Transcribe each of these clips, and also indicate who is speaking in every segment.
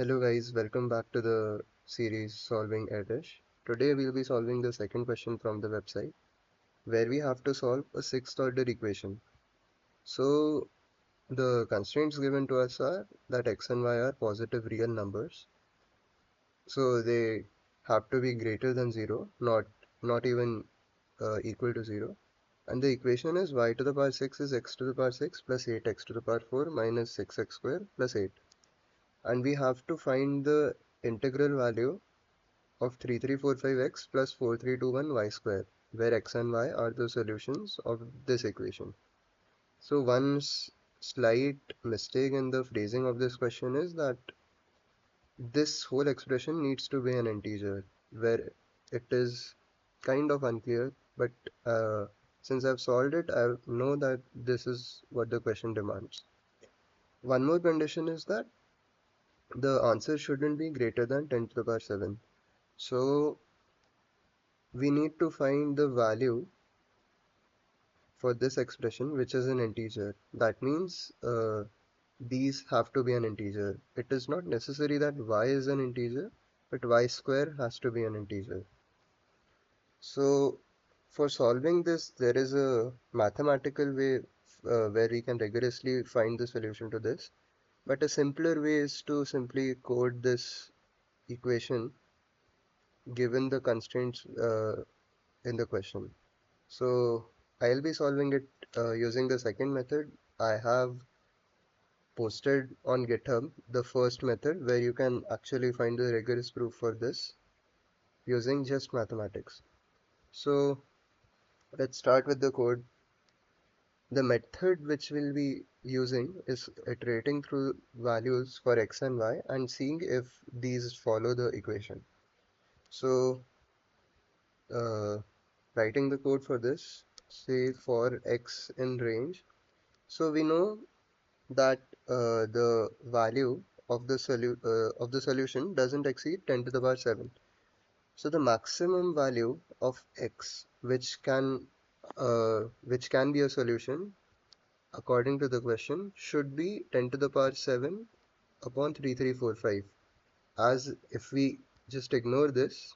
Speaker 1: Hello guys, welcome back to the series Solving Erdős. Today we'll be solving the second question from the website where we have to solve a sixth order equation. So the constraints given to us are that x and y are positive real numbers. So they have to be greater than 0, not even equal to 0. And the equation is y to the power 6 is x to the power 6 plus 8x to the power 4 minus 6x square plus 8. And we have to find the integral value of 3345x plus 4321y square, where x and y are the solutions of this equation. So one slight mistake in the phrasing of this question is that this whole expression needs to be an integer, where it is kind of unclear, but uh, since I've solved it, I know that this is what the question demands. One more condition is that the answer shouldn't be greater than 10 to the power 7. So we need to find the value for this expression, which is an integer. That means these have to be an integer. It is not necessary that y is an integer, but y square has to be an integer. So for solving this, there is a mathematical way where we can rigorously find the solution to this. But a simpler way is to simply code this equation given the constraints in the question. So I'll be solving it using the second method. I have posted on GitHub the first method where you can actually find the rigorous proof for this using just mathematics. So let's start with the code. The method which we'll be using is iterating through values for x and y and seeing if these follow the equation. So uh, writing the code for this, say for x in range. So we know that the value of the solution doesn't exceed 10 to the power 7. So the maximum value of x which can be a solution according to the question should be 10 to the power 7 upon 3345. As if we just ignore this,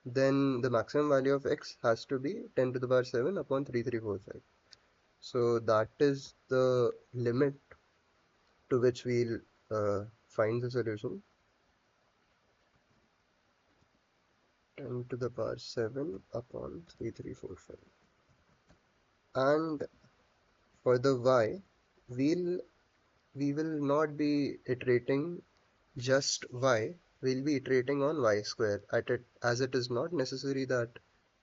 Speaker 1: then the maximum value of x has to be 10 to the power 7 upon 3345. So that is the limit to which we'll find the solution. 10 to the power 7 upon 3345. And for the y, we will not be iterating just y, we'll be iterating on y square at it, as it is not necessary that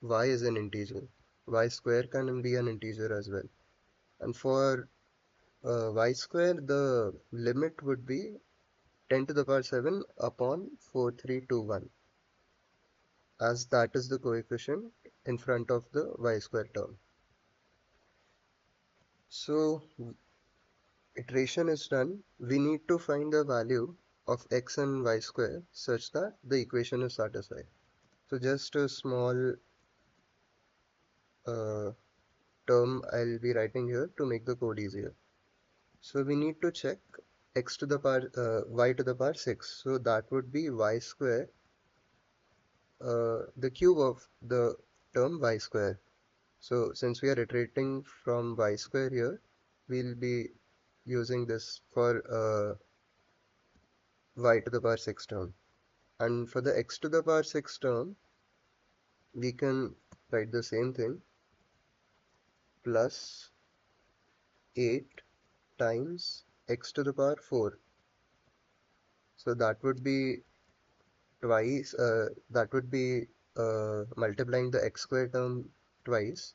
Speaker 1: y is an integer. Y square can be an integer as well. And for y square, the limit would be 10 to the power 7 upon 4321, as that is the coefficient in front of the y square term. So iteration is done. We need to find the value of x and y square such that the equation is satisfied. So just a small uh, term I'll be writing here to make the code easier. So we need to check x to the power y to the power 6. So that would be y square, the cube of the term y square. So since we are iterating from y square here, we'll be using this for y to the power 6 term. And for the x to the power 6 term, we can write the same thing, plus 8 times x to the power 4. So that would be multiplying the x square term twice,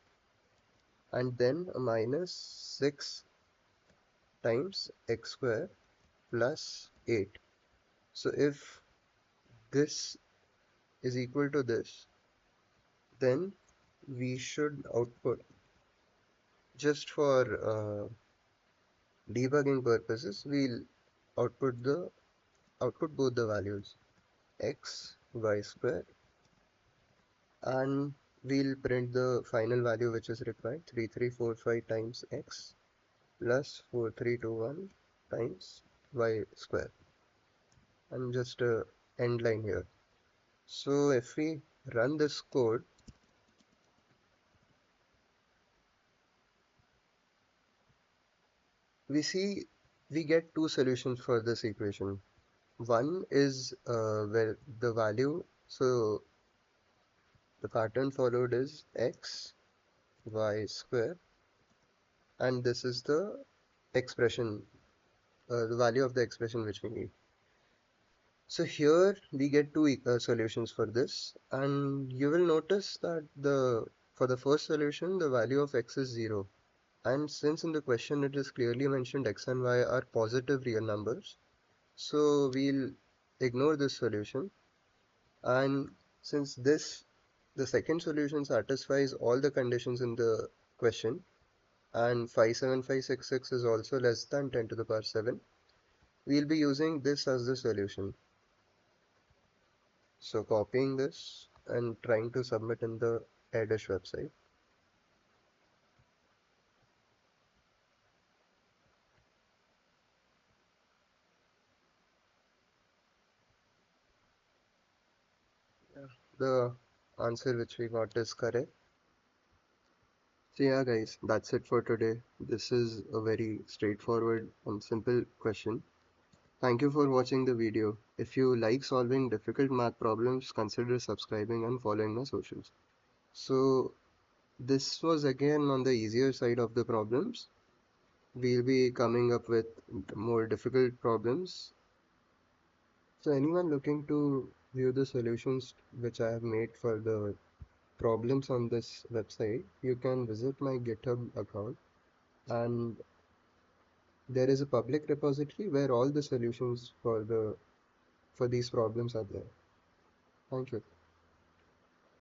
Speaker 1: and then a minus 6 times x square plus 8. So if this is equal to this, then we should output, just for debugging purposes, we'll output both the values x, y square, and we'll print the final value which is required, 3345 times x plus 4321 times y square. and just a end line here. So if we run this code, we see we get two solutions for this equation. One is where the value, so the pattern followed is x, y square, and this is the expression, the value of the expression which we need. So here we get two solutions for this, and you will notice that for the first solution the value of x is 0, and since in the question it is clearly mentioned x and y are positive real numbers, so we'll ignore this solution. And since the second solution satisfies all the conditions in the question, and 57566 is also less than 10 to the power 7, we'll be using this as the solution. So copying this and trying to submit in the Erdős website. Yeah. The answer which we got is correct. So yeah guys, that's it for today. This is a very straightforward and simple question. Thank you for watching the video. If you like solving difficult math problems, consider subscribing and following my socials. So this was again on the easier side of the problems. We'll be coming up with more difficult problems. So anyone looking to view the solutions which I have made for the problems on this website, you can visit my GitHub account, and there is a public repository where all the solutions for these problems are there. Thank you.